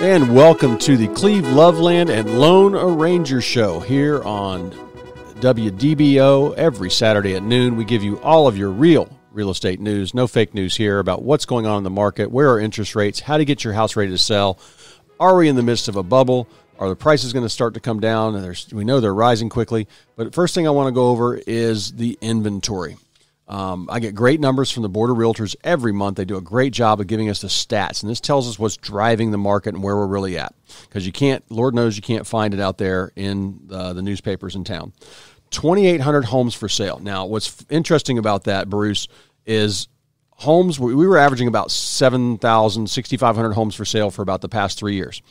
And welcome to the Cleve Loveland and Loan Arranger Show here on WDBO. Every Saturday at noon, we give you all of your real estate news, no fake news here, about what's going on in the market, where are interest rates, how to get your house ready to sell. Are we in the midst of a bubble? Are the prices going to start to come down? And we know they're rising quickly. But the first thing I want to go over is the inventory. I get great numbers from the Board of Realtors every month. They do a great job of giving us the stats, and this tells us what's driving the market and where we're really at. Because you can't, Lord knows you can't find it out there in the newspapers in town. 2,800 homes for sale. Now, what's interesting about that, Bruce, is homes, we were averaging about 7,000, 6,500 homes for sale for about the past 3 years.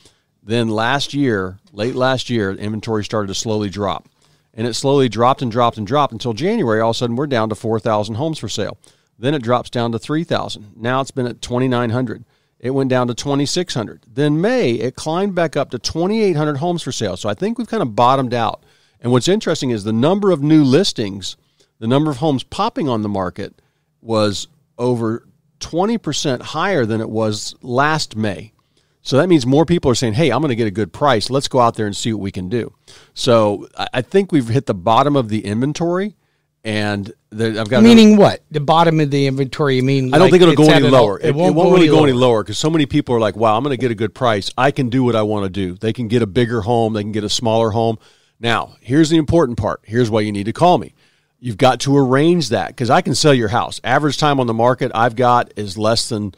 Then late last year, inventory started to slowly drop. And it slowly dropped and dropped and dropped until January. All of a sudden, we're down to 4,000 homes for sale. Then it drops down to 3,000. Now it's been at 2,900. It went down to 2,600. Then May, it climbed back up to 2,800 homes for sale. So I think we've kind of bottomed out. And what's interesting is the number of new listings, the number of homes popping on the market was over 20% higher than it was last May. So that means more people are saying, hey, I'm going to get a good price. Let's go out there and see what we can do. So I think we've hit the bottom of the inventory. And I've got meaning what? The bottom of the inventory, you mean? I don't think it'll go any lower. It won't really go any lower because so many people are like, wow, I'm going to get a good price. I can do what I want to do. They can get a bigger home. They can get a smaller home. Now, here's the important part. Here's why you need to call me. You've got to arrange that because I can sell your house. Average time on the market I've got is less than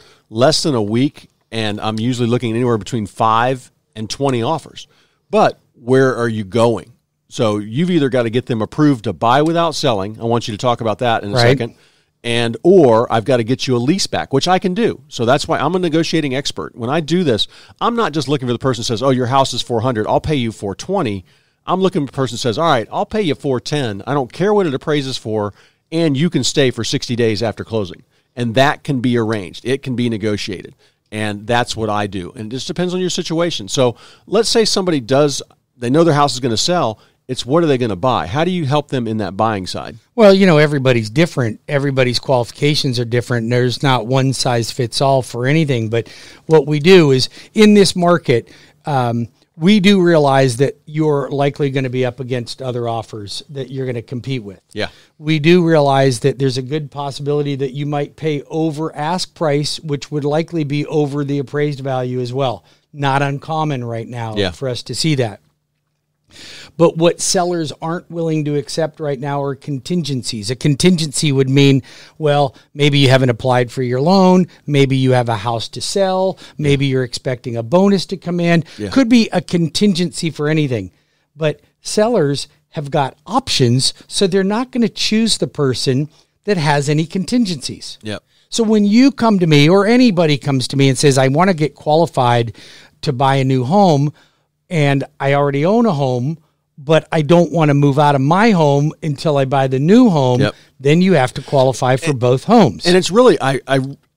a week. And I'm usually looking anywhere between 5 and 20 offers. But where are you going? So you've either got to get them approved to buy without selling. I want you to talk about that in a second. And or I've got to get you a lease back, which I can do. So that's why I'm a negotiating expert. When I do this, I'm not just looking for the person who says, oh, your house is $400. I'll pay you $420. I'm looking for the person who says, all right, I'll pay you $410. I don't care what it appraises for, and you can stay for 60 days after closing. And that can be arranged. It can be negotiated. And that's what I do. And it just depends on your situation. So let's say somebody they know their house is going to sell. It's what are they going to buy? How do you help them in that buying side? Well, everybody's different. Everybody's qualifications are different. There's not one size fits all for anything. But what we do is in this market, we do realize that you're likely going to be up against other offers that you're going to compete with. Yeah. We do realize that there's a good possibility that you might pay over ask price, which would likely be over the appraised value as well. Not uncommon right now for us to see that. But what sellers aren't willing to accept right now are contingencies. A contingency would mean, well, maybe you haven't applied for your loan. Maybe you have a house to sell. Maybe you're expecting a bonus to come in. Yeah. Could be a contingency for anything. But sellers have got options, so they're not going to choose the person that has any contingencies. Yep. So when you come to me or anybody comes to me and says, I want to get qualified to buy a new home, and I already own a home, but I don't want to move out of my home until I buy the new home, then you have to qualify for both homes. And it's really,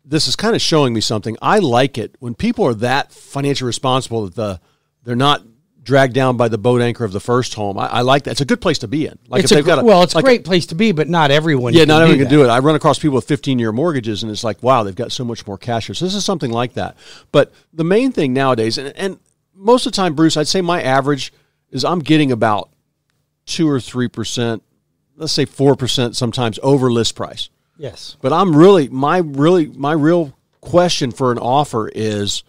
this is kind of showing me something. I like it when people are that financially responsible that they're not dragged down by the boat anchor of the first home. I like that. It's a good place to be in. Like it's a great place to be, but not everyone not everyone can do it. I run across people with 15-year mortgages, and it's like, wow, they've got so much more cash here. So this is something like that. But the main thing nowadays, and most of the time, Bruce, I'd say my average is I'm getting about 2 or 3%, let's say 4% sometimes over list price. Yes. But I'm really my real question for an offer is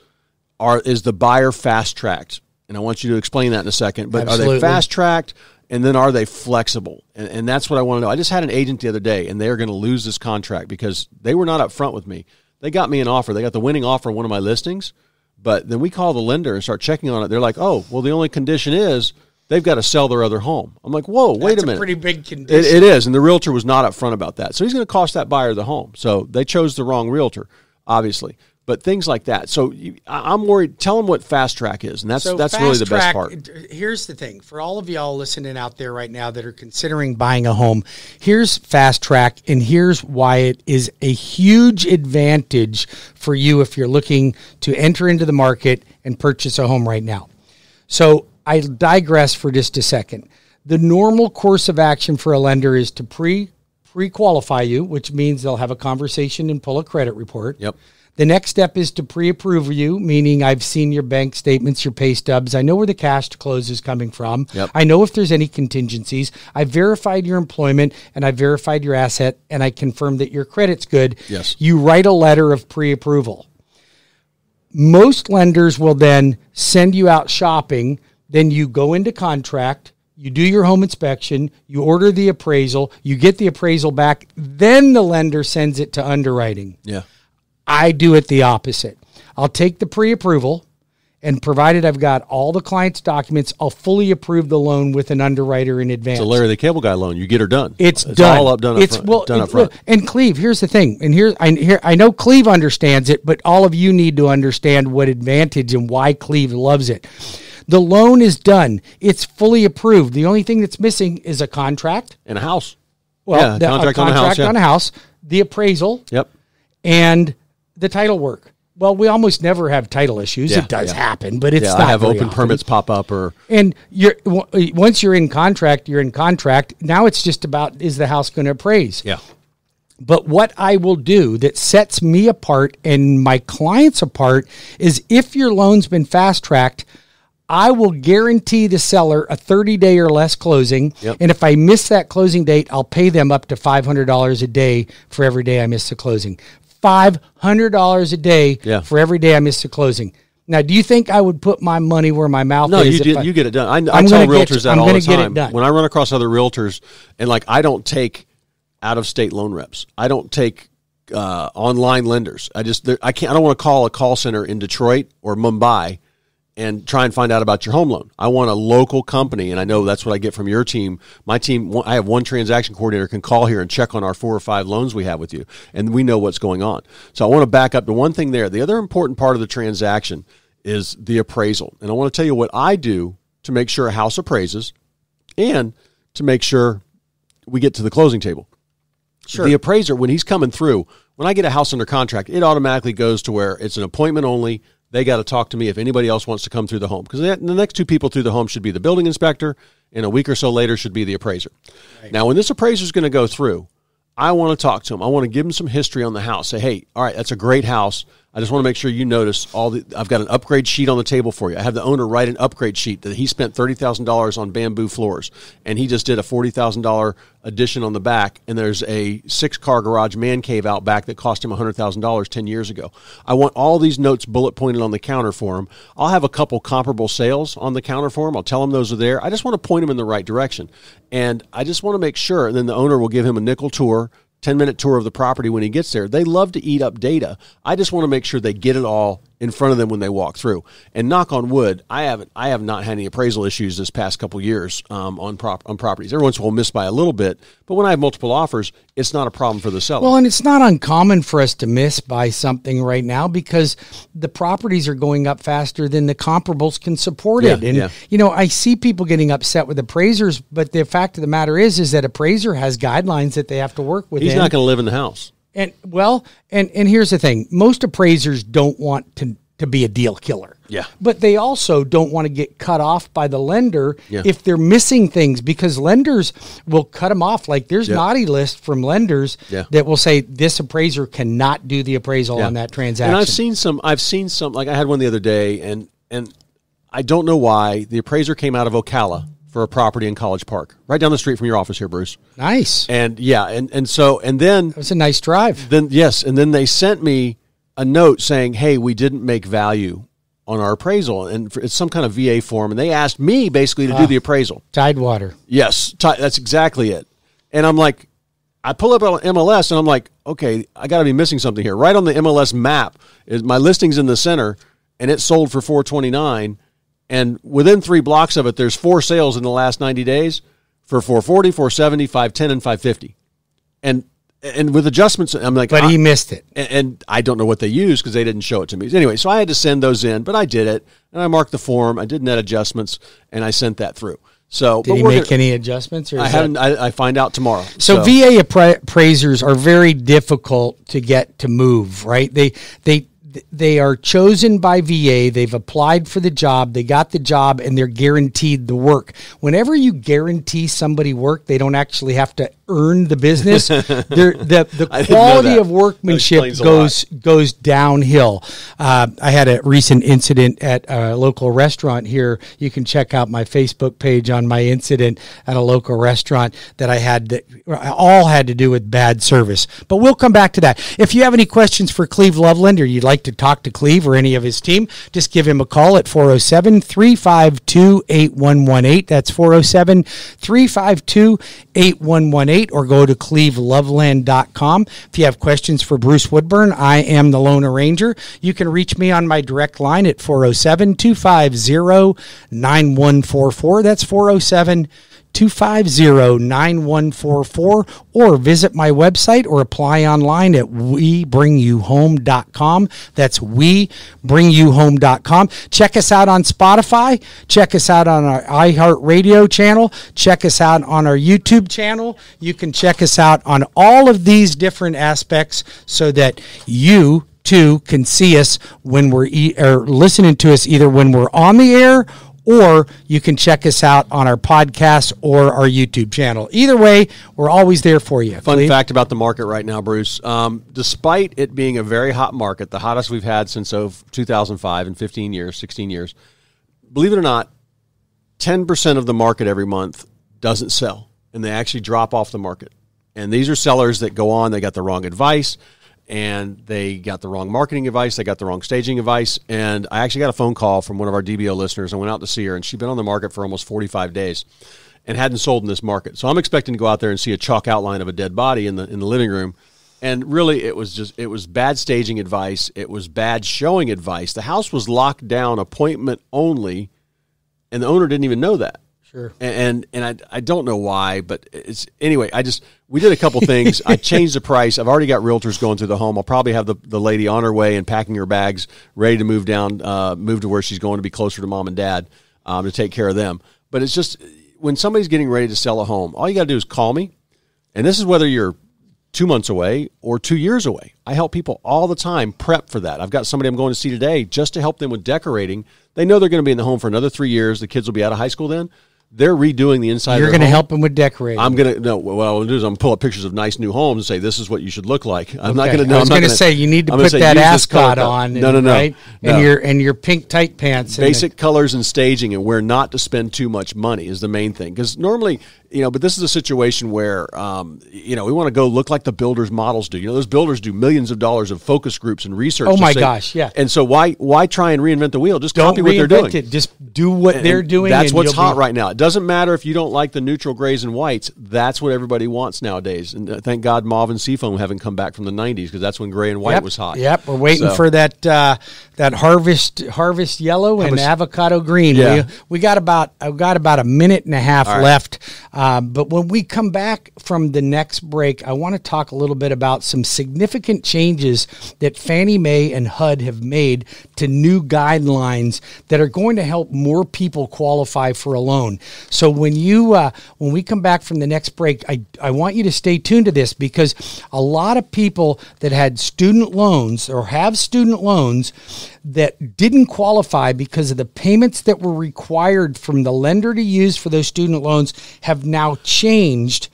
the buyer fast tracked? And I want you to explain that in a second. But Absolutely. Are they fast tracked? And then are they flexible? And that's what I want to know. I just had an agent the other day, and they're going to lose this contract because they were not up front with me. They got me an offer. They got the winning offer on one of my listings. But then we call the lender and start checking on it. They're like, oh, well, the only condition is they've got to sell their other home. I'm like, whoa, wait a minute. That's a pretty big condition. It is, and the realtor was not upfront about that. So he's going to cost that buyer the home. So they chose the wrong realtor, obviously. But things like that. So I'm worried. Tell them what fast track is, and that's really the best part. Here's the thing. For all of y'all listening out there right now that are considering buying a home, here's fast track, and here's why it is a huge advantage for you if you're looking to enter into the market and purchase a home right now. So I digress for just a second. The normal course of action for a lender is to pre-qualify you, which means they'll have a conversation and pull a credit report. Yep. The next step is to pre-approve you, meaning I've seen your bank statements, your pay stubs. I know where the cash to close is coming from. Yep. I know if there's any contingencies. I've verified your employment and I've verified your asset and I confirm that your credit's good. Yes. You write a letter of pre-approval. Most lenders will then send you out shopping. Then you go into contract. You do your home inspection, you order the appraisal, you get the appraisal back, then the lender sends it to underwriting. Yeah. I do it the opposite. I'll take the pre-approval, and provided I've got all the client's documents, I'll fully approve the loan with an underwriter in advance. It's a Larry the Cable Guy loan. You get her done. It's done. All up done up front. And Cleve, here's the thing. And I know Cleve understands it, but all of you need to understand what advantage and why Cleve loves it. The loan is done. It's fully approved. The only thing that's missing is a contract. And a house. Well, a contract on a house, the appraisal. Yep. And the title work. Well, we almost never have title issues. Yeah, it does happen, but it's not I have very open often. permits pop up And once you're in contract, you're in contract. Now it's just about, is the house going to appraise? Yeah. But what I will do that sets me apart and my clients apart is if your loan's been fast-tracked, I will guarantee the seller a 30-day or less closing. Yep. And if I miss that closing date, I'll pay them up to $500 a day for every day I miss the closing. $500 a day for every day I miss the closing. Now, do you think I would put my money where my mouth is? No, you get it done. I tell realtors that all the time. When I run across other realtors, and I don't take out-of-state loan reps. I don't take online lenders. I don't want to call a call center in Detroit or Mumbai and try and find out about your home loan. I want a local company, and I know that's what I get from your team. My team, I have one transaction coordinator can call here and check on our 4 or 5 loans we have with you, and we know what's going on. So I want to back up to one thing there. The other important part of the transaction is the appraisal. And I want to tell you what I do to make sure a house appraises and to make sure we get to the closing table. Sure. The appraiser, when he's coming through, when I get a house under contract, it automatically goes to where it's an appointment only. They got to talk to me if anybody else wants to come through the home. Because the next 2 people through the home should be the building inspector, and a week or so later should be the appraiser. Right. Now, when this appraiser is going to go through, I want to talk to him. I want to give him some history on the house. Say, hey, all right, that's a great house. I just want to make sure you notice I've got an upgrade sheet on the table for you. I have the owner write an upgrade sheet that he spent $30,000 on bamboo floors, and he just did a $40,000 addition on the back, and there's a 6-car garage man cave out back that cost him $100,000 10 years ago. I want all these notes bullet pointed on the counter for him. I'll have a couple comparable sales on the counter for him. I'll tell him those are there. I just want to point him in the right direction, and I just want to make sure, and then the owner will give him a nickel tour, 10-minute tour of the property when he gets there. They love to eat up data. I just want to make sure they get it all in front of them when they walk through. And knock on wood, I have not had any appraisal issues this past couple years on properties. Every once in a while miss by a little bit, but when I have multiple offers, it's not a problem for the seller. Well, and it's not uncommon for us to miss by something right now because the properties are going up faster than the comparables can support it. And I see people getting upset with appraisers, but the fact of the matter is that appraiser has guidelines that they have to work within. He's not going to live in the house. And here's the thing. Most appraisers don't want to be a deal killer. Yeah. But they also don't want to get cut off by the lender if they're missing things because lenders will cut them off. Like there's naughty lists from lenders that will say this appraiser cannot do the appraisal on that transaction. And I've seen some like I had one the other day and I don't know why the appraiser came out of Ocala for a property in College Park, right down the street from your office here, Bruce. Nice. And then it was a nice drive. And then they sent me a note saying, "Hey, we didn't make value on our appraisal," and it's some kind of VA form, and they asked me basically to do the appraisal. Tidewater. Yes, that's exactly it. And I'm like, I pull up on MLS, and I'm like, okay, I got to be missing something here. Right on the MLS map is my listing's in the center, and it sold for $429. And within 3 blocks of it, there's 4 sales in the last 90 days for $440, $470, $510, and $550. And with adjustments, I'm like... But he missed it. And I don't know what they used because they didn't show it to me. Anyway, so I had to send those in, but I did it. And I marked the form. I did net adjustments, and I sent that through. So, did he make any adjustments? Or I haven't. I find out tomorrow. So VA appraisers are very difficult to get to move, right? They are chosen by VA. They've applied for the job. They got the job, and they're guaranteed the work. Whenever you guarantee somebody work, they don't actually have to earn the business, the quality of workmanship goes downhill. I had a recent incident at a local restaurant here. You can check out my Facebook page on my incident at a local restaurant that I had that all had to do with bad service. But we'll come back to that. If you have any questions for Cleve Loveland or you'd like to talk to Cleve or any of his team, just give him a call at 407-352-8118. That's 407-352-8118. Or go to cleveloveland.com. If you have questions for Bruce Woodburn, I am the Lone Arranger. You can reach me on my direct line at 407-250-9144. That's 407-250-9144, or visit my website or apply online at webringyouhome.com. That's webringyouhome.com. Check us out on Spotify. Check us out on our iHeartRadio channel. Check us out on our YouTube channel. You can check us out on all of these different aspects so that you too can see us when we're listening to us, either when we're on the air, or you can check us out on our podcast or our YouTube channel. Either way, we're always there for you. Fun fact about the market right now, Bruce. Despite it being a very hot market, the hottest we've had since 2005 in 15 years, 16 years, believe it or not, 10% of the market every month doesn't sell, and they actually drop off the market. And these are sellers that go on, they got the wrong advice, and they got the wrong marketing advice, they got the wrong staging advice, and I actually got a phone call from one of our DBO listeners. I went out to see her, and she'd been on the market for almost 45 days and hadn't sold in this market. So I'm expecting to go out there and see a chalk outline of a dead body in the living room. And really, it was bad staging advice. It was bad showing advice. The house was locked down, appointment only, and the owner didn't even know that. Sure. And I don't know why, but anyway, we did a couple things. I changed the price. I've already got realtors going through the home. I'll probably have the lady on her way and packing her bags, ready to move to where she's going to be closer to mom and dad, to take care of them. But it's just, when somebody's getting ready to sell a home, all you got to do is call me. And this is whether you're 2 months away or 2 years away. I help people all the time prep for that. I've got somebody I'm going to see today just to help them with decorating. They know they're going to be in the home for another 3 years. The kids will be out of high school then. They're redoing the inside. You're going to help them with decorating. What I'm going to do is I'm going to pull up pictures of nice new homes and say, this is what you should look like. I'm not going to. I was going to say, you need to put that ascot on. No. Right? No. And your pink tight pants. Basic colors and staging, and where not to spend too much money is the main thing. Because normally, but this is a situation where, we want to go look like the builders' models do. Those builders do millions of dollars of focus groups and research. Oh my gosh, yeah. And so why try and reinvent the wheel? Just copy what they're doing. Just do what they're doing. That's what's hot right now. It doesn't matter if you don't like the neutral grays and whites. That's what everybody wants nowadays. And thank God mauve and seafoam haven't come back from the 90s, because that's when gray and white was hot. Yep, we're waiting for that harvest yellow and avocado green. Yeah. We got about a minute and a half left. But when we come back from the next break, I want to talk a little bit about some significant changes that Fannie Mae and HUD have made to new guidelines that are going to help more people qualify for a loan. So when we come back from the next break, I want you to stay tuned to this, because a lot of people that had student loans or have student loans that didn't qualify because of the payments that were required from the lender to use for those student loans have now changed.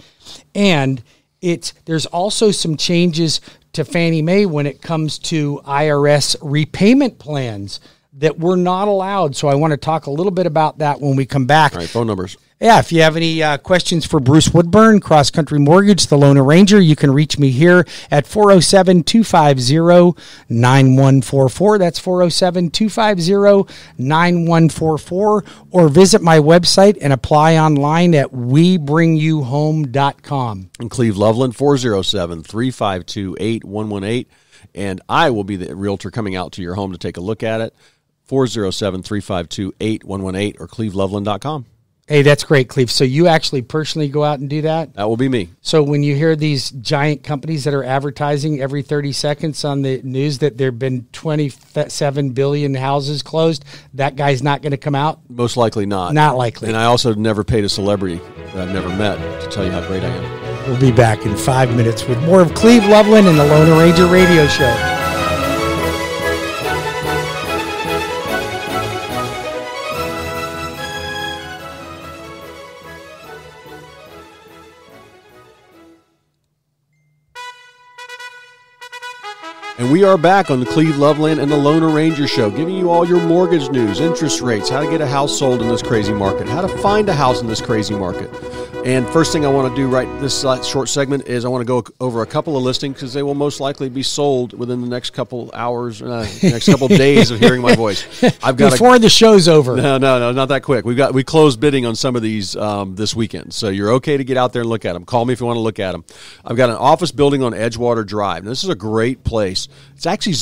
And there's also some changes to Fannie Mae when it comes to IRS repayment plans that were not allowed. So I want to talk a little bit about that when we come back. All right, phone numbers. Yeah, if you have any questions for Bruce Woodburn, CrossCountry Mortgage, the Lone Arranger, you can reach me here at 407-250-9144. That's 407-250-9144. Or visit my website and apply online at webringyouhome.com. And Cleve Loveland, 407-352-8118. And I will be the realtor coming out to your home to take a look at it. 407-352-8118 or cleveloveland.com. Hey, that's great, Cleve. So you actually personally go out and do that? That will be me. So when you hear these giant companies that are advertising every 30 seconds on the news that there have been 27 billion houses closed, that guy's not going to come out? Most likely not. Not likely. And I also never paid a celebrity that I've never met to tell you how great I am. We'll be back in 5 minutes with more of Cleve Loveland and the Lone Ranger Radio Show. And we are back on the Cleve Loveland and the Lone Ranger Show, giving you all your mortgage news, interest rates, how to get a house sold in this crazy market, how to find a house in this crazy market. And first thing I want to do this short segment is I want to go over a couple of listings because they will most likely be sold within the next couple hours, next couple days of hearing my voice. I've got before the show's over. No, not that quick. We closed bidding on some of these this weekend, so you're okay to get out there and look at them. Call me if you want to look at them. I've got an office building on Edgewater Drive. Now, this is a great place. It's actually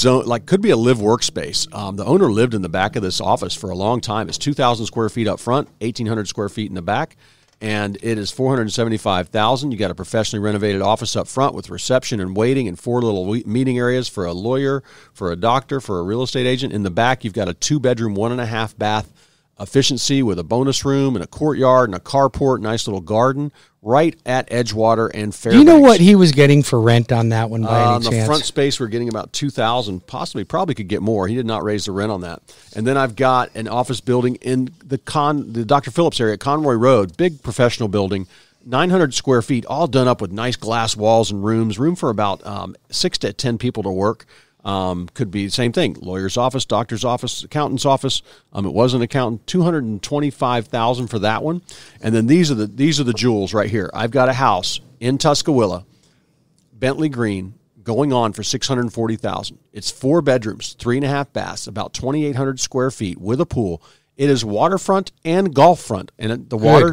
could be a live workspace. The owner lived in the back of this office for a long time. It's 2,000 square feet up front, 1,800 square feet in the back. And it is $475,000. You got a professionally renovated office up front with reception and waiting and 4 little meeting areas for a lawyer, for a doctor, for a real estate agent. In the back, you've got a 2-bedroom, 1.5 bath efficiency with a bonus room and a courtyard and a carport, nice little garden, right at Edgewater and Fairbanks. Do you know what he was getting for rent on that one by any chance? On the front space, we're getting about $2,000, probably could get more. He did not raise the rent on that. And then I've got an office building in the Dr. Phillips area, Conroy Road, big professional building, 900 square feet, all done up with nice glass walls and room for about 6 to 10 people to work. Could be the same thing. Lawyer's office, doctor's office, accountant's office. It was an accountant. $225,000 for that one. And then these are the jewels right here. I've got a house in Tuscaloosa, Bentley Green, going on for $640,000. It's 4 bedrooms, 3.5 baths, about 2,800 square feet with a pool. It is waterfront and golf front, and the water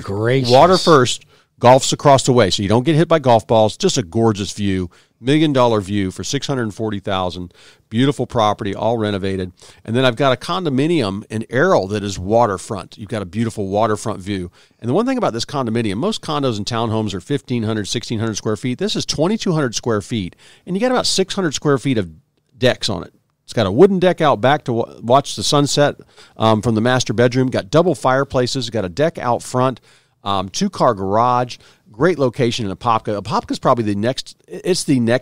first. Golf's across the way, so you don't get hit by golf balls. Just a gorgeous view, $1 million view for $640,000. Beautiful property, all renovated. And then I've got a condominium in Errol that is waterfront. You've got a beautiful waterfront view. And the one thing about this condominium, most condos and townhomes are 1,500, 1,600 square feet. This is 2,200 square feet, and you got about 600 square feet of decks on it. It's got a wooden deck out back to watch the sunset from the master bedroom. Got double fireplaces. Got a deck out front. 2-car garage, great location in Apopka. Apopka's probably the next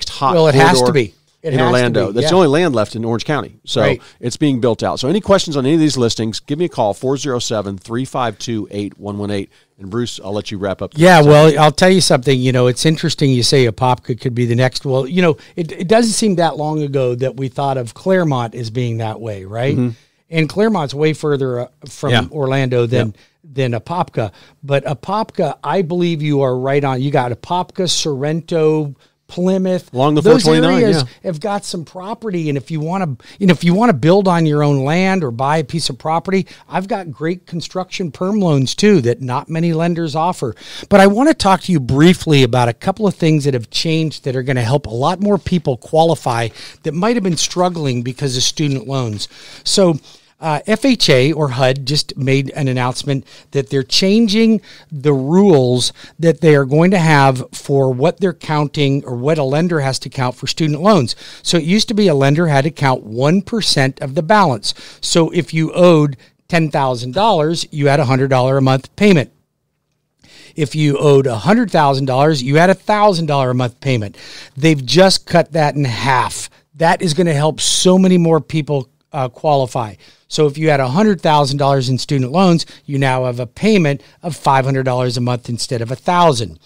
hot. Well, it has to be. In Orlando. That's the only land left in Orange County. So It's being built out. So any questions on any of these listings, give me a call, 407-352-8118. And Bruce, I'll let you wrap up. Well, I'll tell you something. It's interesting you say Apopka could be the next. Well, it doesn't seem that long ago that we thought of Claremont as being that way, right? Mm-hmm. And Claremont's way further from Orlando than Apopka. But Apopka, I believe you are right on. You got Apopka, Sorrento, Plymouth. Along the those 429, areas have got some property, and if you want to build on your own land or buy a piece of property, I've got great construction perm loans too that not many lenders offer. But I want to talk to you briefly about a couple of things that have changed that are going to help a lot more people qualify that might have been struggling because of student loans. So FHA or HUD just made an announcement that they're changing the rules that they are going to have for what they're counting or what a lender has to count for student loans. So it used to be a lender had to count 1% of the balance. So if you owed $10,000, you had a $100 a month payment. If you owed $100,000, you had a $1,000 a month payment. They've just cut that in half. That is going to help so many more people qualify. So if you had $100,000 in student loans, you now have a payment of $500 a month instead of $1,000.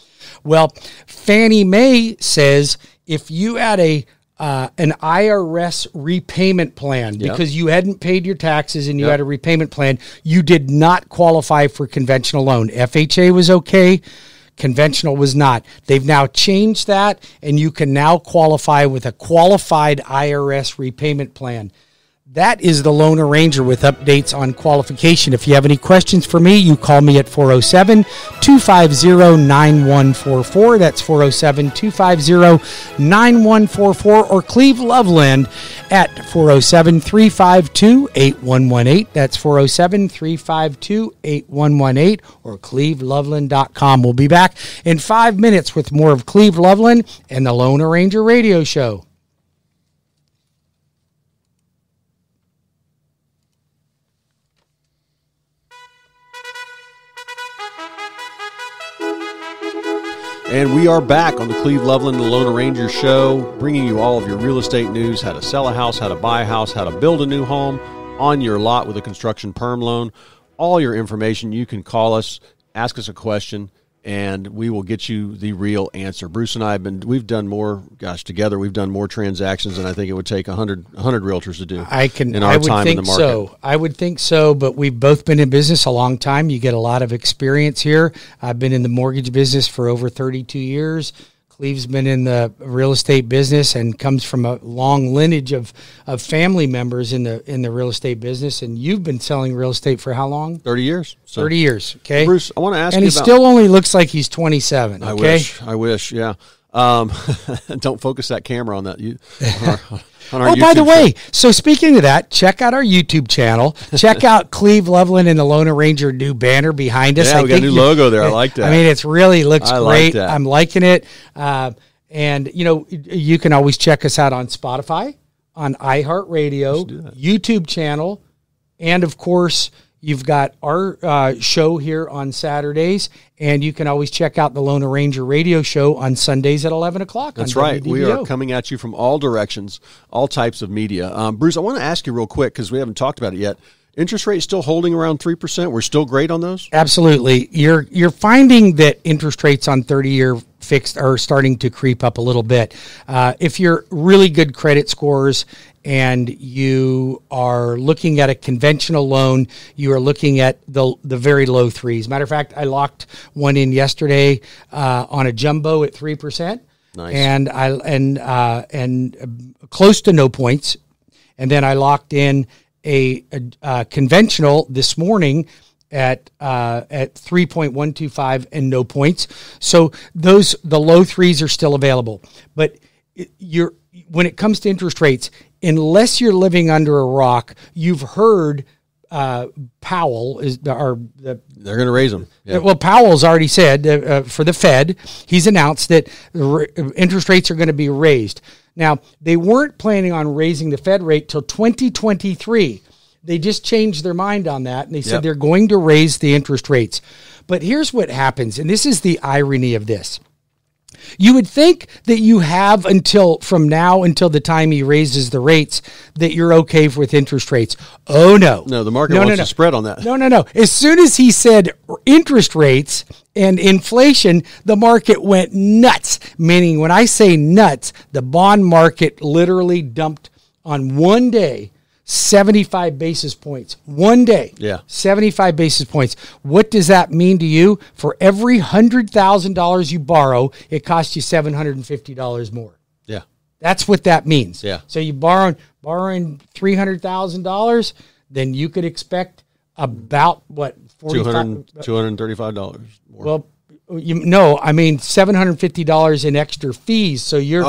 Well, Fannie Mae says if you had an IRS repayment plan because you hadn't paid your taxes and you had a repayment plan, you did not qualify for conventional loan. FHA was okay. Conventional was not. They've now changed that, and you can now qualify with a qualified IRS repayment plan. That is the Lone Ranger with updates on qualification. If you have any questions for me, you call me at 407-250-9144. That's 407-250-9144, or Cleve Loveland at 407-352-8118. That's 407-352-8118, or cleveloveland.com. We'll be back in 5 minutes with more of Cleve Loveland and the Lone Ranger Radio Show. And we are back on the Cleve Loveland and the Lone Ranger Show, bringing you all of your real estate news, how to sell a house, how to buy a house, how to build a new home on your lot with a construction perm loan. All your information, you can call us, ask us a question, and we will get you the real answer. Bruce and I we've done more transactions than I think it would take 100 realtors to do. I would think so, but we've both been in business a long time. You get a lot of experience here. I've been in the mortgage business for over 32 years. Cleve's been in the real estate business and comes from a long lineage of family members in the real estate business. And you've been selling real estate for how long? 30 years. 30 years. Okay. Bruce, I want to ask you about. And he still only looks like he's 27. Okay. I wish. Yeah. Don't focus that camera on that. On our oh, YouTube by the way, show. So speaking of that, check out our YouTube channel. Check out Cleve Loveland and the Lone Ranger new banner behind us. Yeah, we got a new logo there. I like that. I mean, it's really looks great. Like that. I'm liking it. And, you can always check us out on Spotify, on iHeartRadio, YouTube channel, and, of course, you've got our show here on Saturdays, and you can always check out the Lone Ranger radio show on Sundays at 11 o'clock. That's right. WDBO. We are coming at you from all directions, all types of media. Bruce, I want to ask you real quick because we haven't talked about it yet. Interest rates still holding around 3%? We're still great on those? Absolutely. You're finding that interest rates on 30-year fixed are starting to creep up a little bit. If you're really good credit scores and you are looking at a conventional loan, you are looking at the very low threes. Matter of fact, I locked one in yesterday on a jumbo at 3%. Nice. And close to no points. And then I locked in a conventional this morning at 3.125 and no points. So the low threes are still available. But when it comes to interest rates, unless you're living under a rock, you've heard Powell they're going to raise them. Yeah. Well, Powell's already said for the Fed, he's announced that interest rates are going to be raised. Now, they weren't planning on raising the Fed rate till 2023. They just changed their mind on that, and they said they're going to raise the interest rates. But here's what happens, and this is the irony of this. You would think that you have from now until the time he raises the rates that you're okay with interest rates. Oh, no. No, the market wants to spread on that. No. As soon as he said interest rates and inflation, the market went nuts. Meaning when I say nuts, the bond market literally dumped on one day 75 basis points. One day. Yeah. 75 basis points. What does that mean to you? For every $100,000 you borrow, it costs you $750 more. Yeah. That's what that means. Yeah. So you borrowing $300,000, then you could expect about what? $235 more. Well, $750 in extra fees. So you're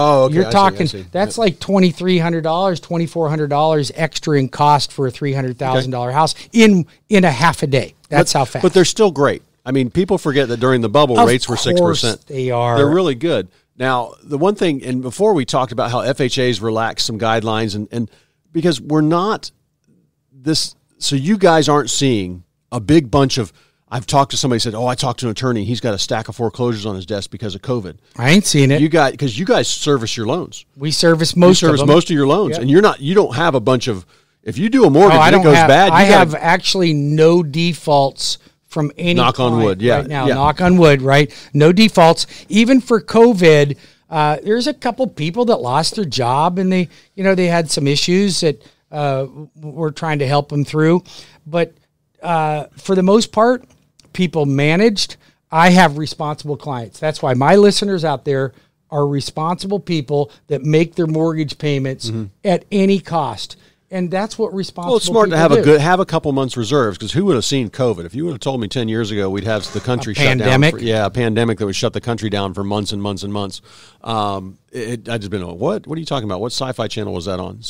talking, I see. that's like $2,300, $2,400 extra in cost for a $300,000 house in a half a day. That's how fast. But they're still great. I mean, people forget that during the bubble, rates were 6%. They are. They're really good. Now, the one thing, and before we talked about how FHA's relaxed some guidelines, and because we're not this, so you guys aren't seeing a big bunch of, I've talked to somebody who said, I talked to an attorney. He's got a stack of foreclosures on his desk because of COVID. I ain't seen it. Because you guys service your loans. We service most of them. Most of your loans. Yep. And you don't have a bunch of, if you do a mortgage and it goes bad. I have actually no defaults from any knock on wood. Yeah. Right now. Yeah. Knock on wood, right? No defaults. Even for COVID, there's a couple people that lost their job and they had some issues that we're trying to help them through. But for the most part, people managed. I have responsible clients. That's why my listeners out there are responsible people that make their mortgage payments at any cost. And that's what responsible people do. Well, it's smart to have a couple months reserves, because who would have seen COVID? If you would have told me 10 years ago we'd have the country shut down. A pandemic that would shut the country down for months and months and months. I just been, what are you talking about? What sci-fi channel was that on?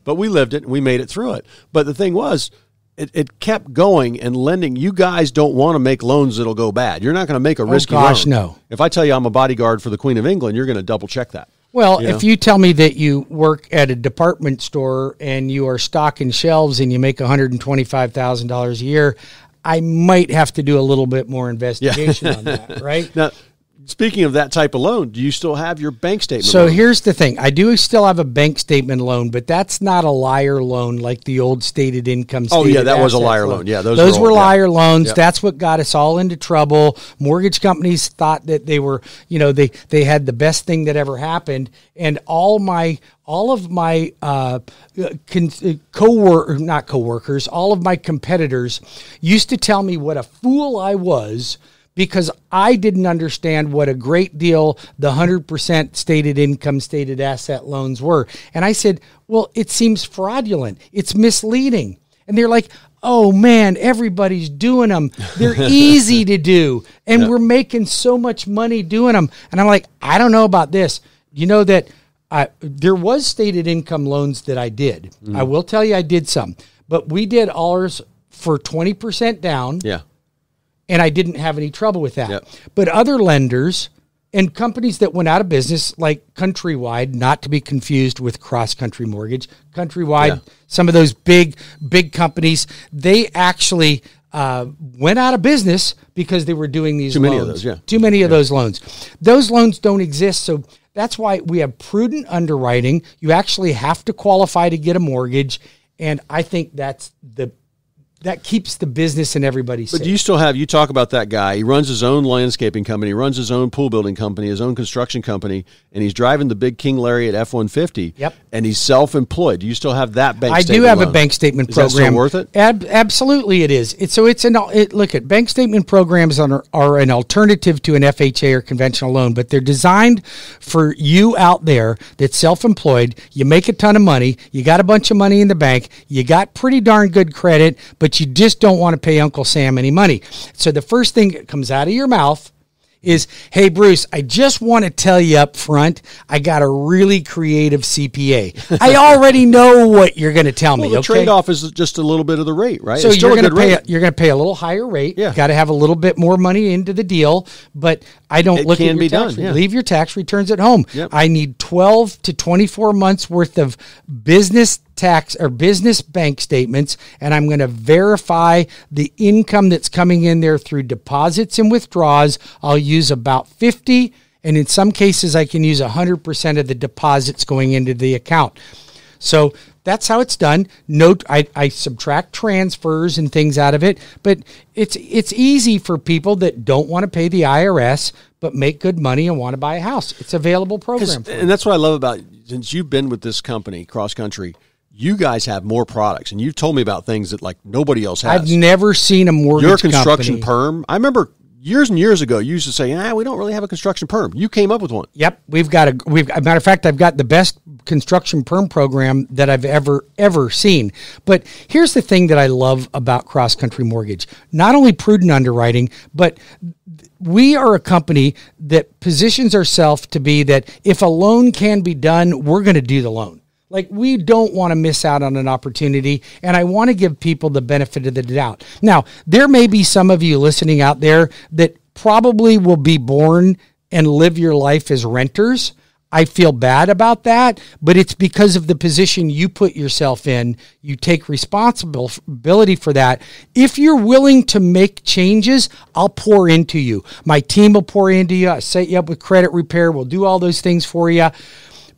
But we lived it and we made it through it. But the thing was, it kept going and lending. You guys don't want to make loans that'll go bad. You're not going to make a risky loan. No. If I tell you I'm a bodyguard for the Queen of England, you're going to double check that. Well, if you tell me that you work at a department store and you are stocking shelves and you make $125,000 a year, I might have to do a little bit more investigation on that, right? Now, speaking of that type of loan, do you still have your bank statement So loan? here's the thing. I do still have a bank statement loan, but that's not a liar loan like the old stated income stated. Oh, yeah, that was a asset liar loan. Yeah, those were old, liar loans. Yeah. That's what got us all into trouble. Mortgage companies thought that they were, they had the best thing that ever happened. And all of my coworkers, all of my competitors used to tell me what a fool I was because I didn't understand what a great deal the 100% stated income, stated asset loans were. And I said, well, it seems fraudulent. It's misleading. And they're like, oh man, everybody's doing them. They're easy to do. And we're making so much money doing them. And I'm like, I don't know about this. You know that there was stated income loans that I did. I will tell you I did some. But we did ours for 20% down. Yeah. And I didn't have any trouble with that. Yep. But other lenders and companies that went out of business, like Countrywide, not to be confused with CrossCountry Mortgage, Countrywide, some of those big companies, they actually went out of business because they were doing these loans. Too many of those, yeah. Too many of those loans. Those loans don't exist, so that's why we have prudent underwriting. You actually have to qualify to get a mortgage, and I think that keeps the business and everybody safe. But do you still have, you talk about that guy, he runs his own landscaping company, runs his own pool building company, his own construction company, and he's driving the big King Lariat F-150. Yep. And he's self-employed. Do you still have that bank statement? I do have loan? a bank statement Is program. Is that still worth it? Absolutely it is. Look at bank statement programs are an alternative to an FHA or conventional loan, but they're designed for you out there that's self-employed. You make a ton of money. You got a bunch of money in the bank. You got pretty darn good credit, but you just don't want to pay Uncle Sam any money. So the first thing that comes out of your mouth is, hey, Bruce, I just want to tell you up front, I got a really creative CPA. I already know what you're going to tell me. The trade-off is just a little bit of the rate, right? So you're going to pay a little higher rate. Yeah. Got to have a little bit more money into the deal, but I don't look at your tax. Leave your tax returns at home. Yep. I need 12 to 24 months worth of business tax or business bank statements, and I'm going to verify the income that's coming in there through deposits and withdrawals. I'll use about 50, and in some cases I can use 100% of the deposits going into the account. So that's how it's done. Note, I subtract transfers and things out of it, but it's easy for people that don't want to pay the IRS but make good money and want to buy a house. It's an available program. And that's what I love about, since you've been with this company, CrossCountry, you guys have more products, and you've told me about things that like nobody else has. I've never seen a mortgage Your construction company. perm. I remember years and years ago, you used to say, we don't really have a construction perm. You came up with one. Yep. Matter of fact, I've got the best construction perm program that I've ever seen. But here's the thing that I love about CrossCountry Mortgage. Not only prudent underwriting, but we are a company that positions ourselves to be that if a loan can be done, we're going to do the loan. Like, we don't want to miss out on an opportunity, and I want to give people the benefit of the doubt. Now, there may be some of you listening out there that probably will be born and live your life as renters. I feel bad about that, but it's because of the position you put yourself in. You take responsibility for that. If you're willing to make changes, I'll pour into you. My team will pour into you. I'll set you up with credit repair. We'll do all those things for you.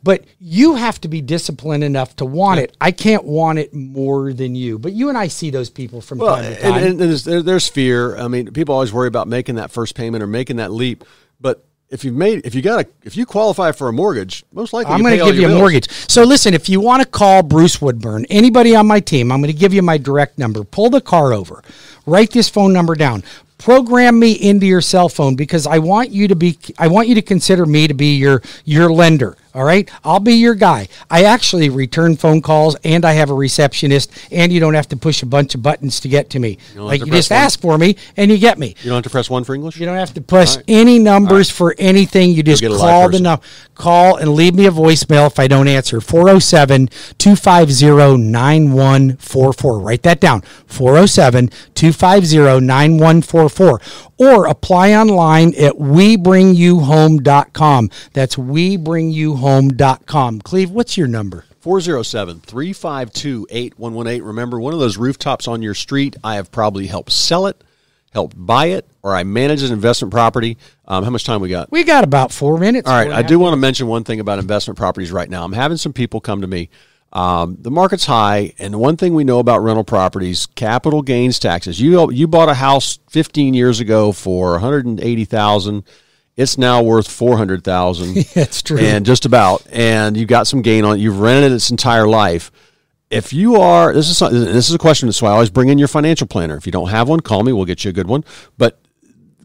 But you have to be disciplined enough to want it. I can't want it more than you. But you and I see those people from time to time. And there's fear. I mean, people always worry about making that first payment or making that leap. But if you qualify for a mortgage, most likely I'm going to give you a mortgage. So listen, if you want to call Bruce Woodburn, anybody on my team, I'm going to give you my direct number. Pull the car over. Write this phone number down. Program me into your cell phone because I want you to consider me to be your lender. All right. I'll be your guy. I actually return phone calls and I have a receptionist, and you don't have to push a bunch of buttons to get to me. You just ask for me and you get me. You don't have to press 1 for English? You don't have to press any numbers for anything. You just call and leave me a voicemail if I don't answer. 407-250-9144. Write that down. 407-250-9144. Or apply online at WeBringYouHome.com. That's WeBringYouHome.com. Cleve, what's your number? 407-352-8118. Remember, one of those rooftops on your street, I have probably helped sell it, help buy it, or I manage an investment property. How much time we got? We got about 4 minutes. All right. I do want to mention one thing about investment properties right now. I'm having some people come to me. The market's high, and one thing we know about rental properties, capital gains taxes. You bought a house 15 years ago for $180,000. It's now worth $400,000. That's true. And just about. And you got some gain on it. You've rented it its entire life. If you are, this is a question, that's why I always bring in your financial planner. If you don't have one, call me. We'll get you a good one. But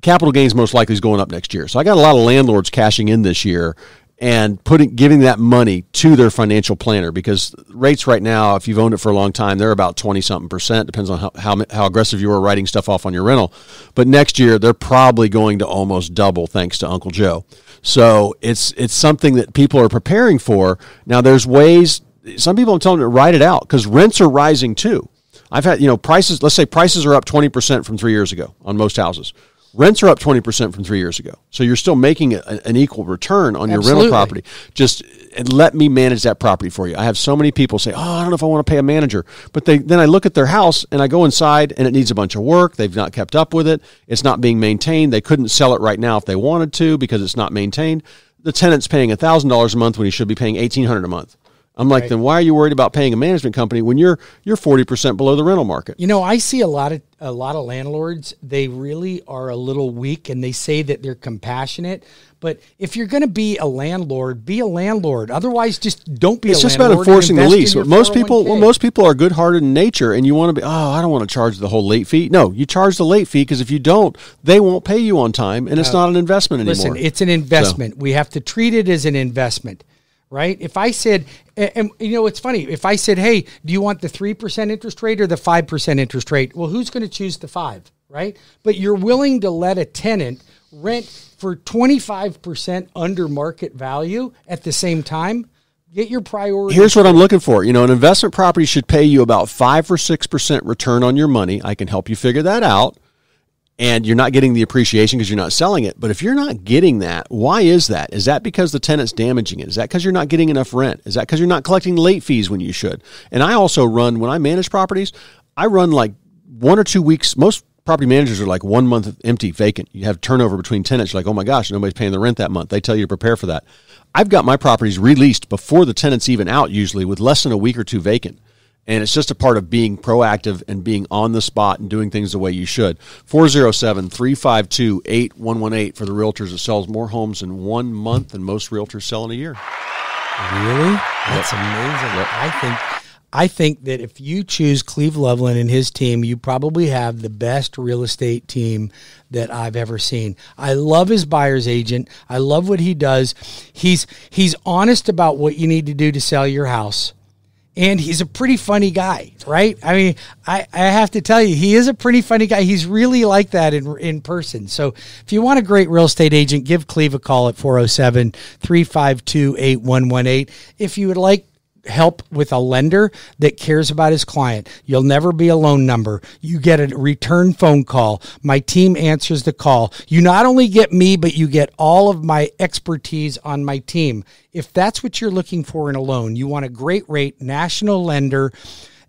capital gains most likely is going up next year. So I got a lot of landlords cashing in this year and giving that money to their financial planner, because rates right now, if you've owned it for a long time, they're about 20-something%. Depends on how aggressive you are writing stuff off on your rental. But next year, they're probably going to almost double, thanks to Uncle Joe. So it's something that people are preparing for. Now, there's ways. Some people, I'm telling them to write it out, because rents are rising too. I've had, prices. Let's say prices are up 20% from 3 years ago on most houses. Rents are up 20% from 3 years ago. So you're still making an equal return on your rental property. Just let me manage that property for you. I have so many people say, I don't know if I want to pay a manager. But then I look at their house and I go inside and it needs a bunch of work. They've not kept up with it. It's not being maintained. They couldn't sell it right now if they wanted to because it's not maintained. The tenant's paying $1,000 a month when he should be paying $1,800 a month. I'm like, Then why are you worried about paying a management company when you're 40% below the rental market? I see a lot of landlords. They really are a little weak, and they say that they're compassionate. But if you're going to be a landlord, be a landlord. Otherwise, just don't be a landlord. It's just about enforcing the lease. Most people are good-hearted in nature, and you want to be, I don't want to charge the whole late fee. No, you charge the late fee, because if you don't, they won't pay you on time, and it's not an investment anymore. Listen, it's an investment. We have to treat it as an investment. Right? If I said, and it's funny, if I said, hey, do you want the 3% interest rate or the 5% interest rate? Well, who's going to choose the 5, right? But you're willing to let a tenant rent for 25% under market value at the same time? Get your priorities. Here's what I'm looking for. An investment property should pay you about 5 or 6% return on your money. I can help you figure that out. And you're not getting the appreciation because you're not selling it. But if you're not getting that, why is that? Is that because the tenant's damaging it? Is that because you're not getting enough rent? Is that because you're not collecting late fees when you should? And I also run, when I manage properties, I run like 1 or 2 weeks. Most property managers are like 1 month empty, vacant. You have turnover between tenants. You're like, oh my gosh, nobody's paying the rent that month. They tell you to prepare for that. I've got my properties released before the tenant's even out, usually with less than a week or two vacant. And it's just a part of being proactive and being on the spot and doing things the way you should. 407-352-8118 for the realtors that sells more homes in 1 month than most realtors sell in a year. Really? That's amazing. Yep. I think that if you choose Cleve Loveland and his team, you probably have the best real estate team that I've ever seen. I love his buyer's agent. I love what he does. He's honest about what you need to do to sell your house. And he's a pretty funny guy, right? I mean, I have to tell you, he is a pretty funny guy. He's really like that in person. So if you want a great real estate agent, give Cleve a call at 407-352-8118. If you would like help with a lender that cares about his client, you'll never be a loan number. You get a return phone call. My team answers the call. You not only get me, but you get all of my expertise on my team. If that's what you're looking for in a loan, you want a great rate, national lender,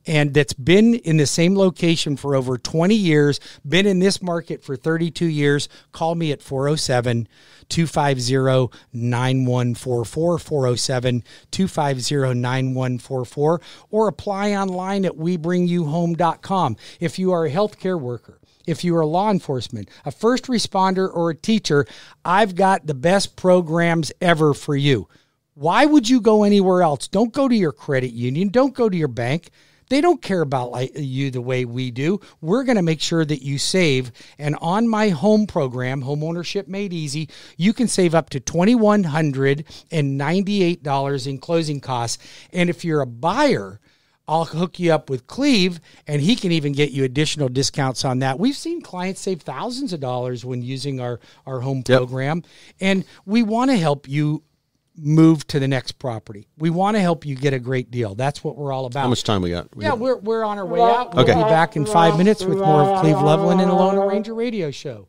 and that's been in the same location for over 20 years, been in this market for 32 years, call me at 407-250-9144, 407-250-9144, or apply online at webringyouhome.com. If you are a healthcare worker, if you are law enforcement, a first responder, or a teacher, I've got the best programs ever for you. Why would you go anywhere else? Don't go to your credit union. Don't go to your bank. They don't care about you the way we do. We're going to make sure that you save. And on my home program, Home Ownership Made Easy, you can save up to $2,198 in closing costs. And if you're a buyer, I'll hook you up with Cleve, and he can even get you additional discounts on that. We've seen clients save thousands of dollars when using our home program. And we want to help you move to the next property. We want to help you get a great deal. That's what we're all about. How much time we got? We're on our way out. We'll be back in 5 minutes with more of Cleve Loveland and the Lone Ranger Radio Show.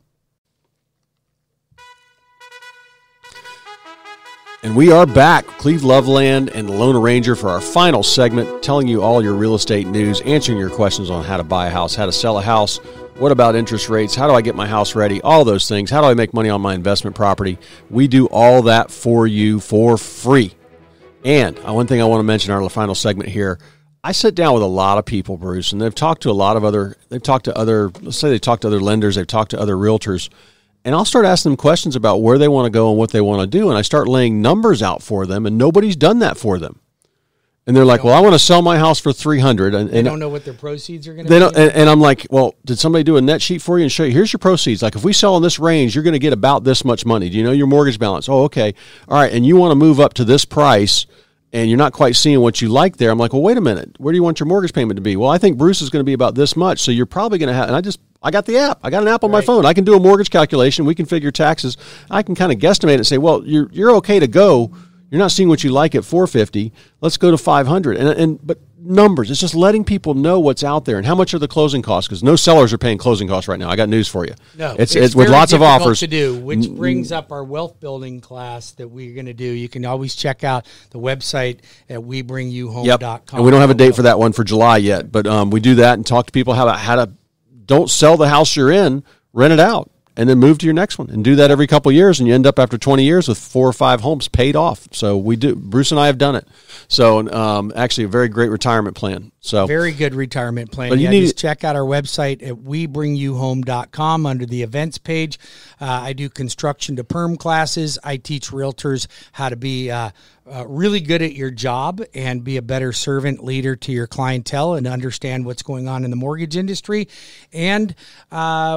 And we are back, Cleve Loveland and the Loan Arranger, for our final segment, telling you all your real estate news, answering your questions on how to buy a house, how to sell a house, what about interest rates, how do I get my house ready, all those things, how do I make money on my investment property. We do all that for you for free. And one thing I want to mention in our final segment here, I sit down with a lot of people, Bruce, and they've talked to other lenders, they've talked to other realtors, and I'll start asking them questions about where they want to go and what they want to do, and I start laying numbers out for them, and nobody's done that for them. And they're like, well, I want to sell my house for $300,000. And they don't know what their proceeds are going to be. And I'm like, well, did somebody do a net sheet for you and show you, here's your proceeds. Like, if we sell in this range, you're going to get about this much money. Do you know your mortgage balance? Oh, okay. All right. And you want to move up to this price, and you're not quite seeing what you like there. I'm like, well, wait a minute. Where do you want your mortgage payment to be? Well, I think Bruce is going to be about this much. So you're probably going to have, and I got the app. I got an app on my phone. I can do a mortgage calculation. We can figure taxes. I can kind of guesstimate and say, well, you're okay to go. You're not seeing what you like at $450. Let's go to $500. But numbers, it's just letting people know what's out there and how much are the closing costs, because no sellers are paying closing costs right now. I got news for you. No, it's with lots of offers to do, which brings up our wealth building class that we're going to do. You can always check out the website at webringyouhome.com. Yep. And we don't have a date for that one for July yet, but we do that and talk to people how to don't sell the house you're in, rent it out, and then move to your next one, and do that every couple of years, and you end up after 20 years with 4 or 5 homes paid off. So we do. Bruce and I have done it. So actually, a very great retirement plan. So very good retirement plan. But just check out our website at webringyouhome.com under the events page. I do construction to perm classes. I teach realtors how to be really good at your job and be a better servant leader to your clientele and understand what's going on in the mortgage industry. And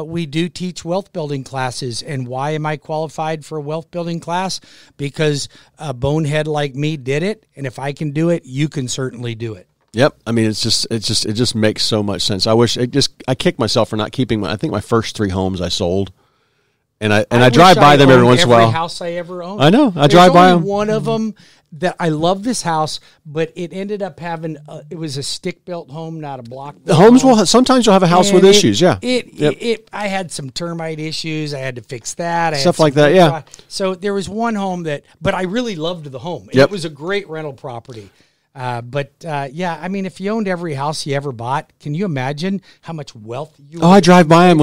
we do teach wealth building classes. And why am I qualified for a wealth building class? Because a bonehead like me did it. And if I can do it, you can certainly do it. Yep. I mean, it just makes so much sense. I kick myself for not keeping I think my first 3 homes I sold. And I drive by them every once in a while. Every house I ever owned. I know. I drive by them. One of them that I love this house, but it ended up having it was a stick-built home, not a block. The homes will sometimes you'll have a house with issues. Yeah. I had some termite issues. I had to fix that. Stuff like that. Yeah. So there was one home but I really loved the home. It was a great rental property. I mean, if you owned every house you ever bought, can you imagine how much wealth you? I drive by them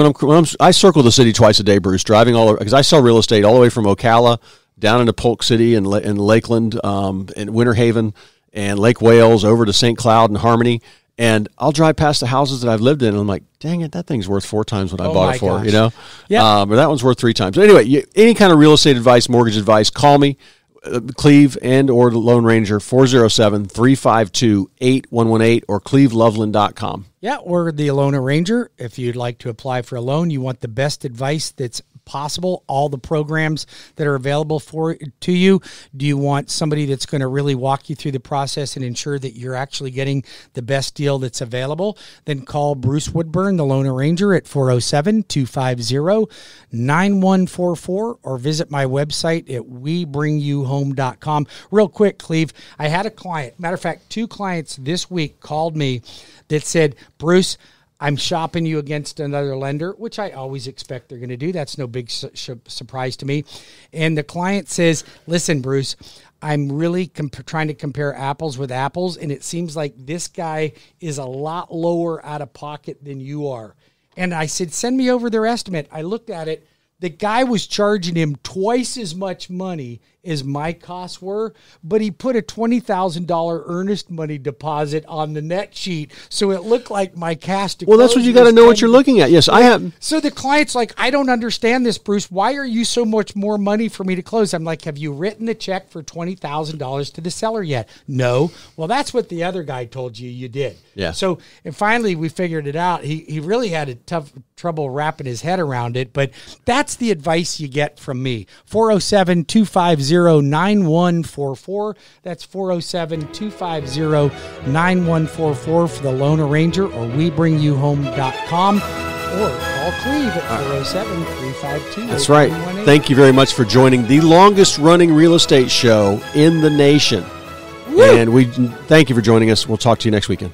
I circle the city twice a day, Bruce, driving all over, because I sell real estate all the way from Ocala down into Polk City and Lakeland, and Winter Haven and Lake Wales over to St. Cloud and Harmony. And I'll drive past the houses that I've lived in, and I'm like, dang it, that thing's worth 4 times what I bought it for, gosh. you know? Yeah. But that one's worth 3 times. But anyway, any kind of real estate advice, mortgage advice, call me. Cleve and or the Lone Ranger, 407-352-8118 or cleveloveland.com. Yeah, or the Loan Arranger. If you'd like to apply for a loan, you want the best advice that's possible, all the programs that are available to you. Do you want somebody that's going to really walk you through the process and ensure that you're actually getting the best deal that's available? Then call Bruce Woodburn, the Loan Arranger, at 407-250-9144 or visit my website at webringyouhome.com. Real quick, Cleve, I had a client, matter of fact, 2 clients this week called me that said, Bruce, I'm shopping you against another lender, which I always expect they're going to do. That's no big surprise to me. And the client says, listen, Bruce, I'm really trying to compare apples with apples, and it seems like this guy is a lot lower out of pocket than you are. And I said, send me over their estimate. I looked at it. The guy was charging him twice as much money as my costs were, but he put a $20,000 earnest money deposit on the net sheet, so it looked like my cash to close. Well, that's what you got to know what you're looking at. Yes, I have. So the client's like, I don't understand this, Bruce. Why are you so much more money for me to close? I'm like, have you written the check for $20,000 to the seller yet? No. Well, that's what the other guy told you did. Yeah. So and finally we figured it out. He really had a trouble wrapping his head around it, but that's the advice you get from me. 407-250-9144. That's 407-250-9144 for the Loan Arranger or webringyouhome.com or call Cleve at 407-352. That's right. Thank you very much for joining the longest running real estate show in the nation. Woo! And we thank you for joining us. We'll talk to you next weekend.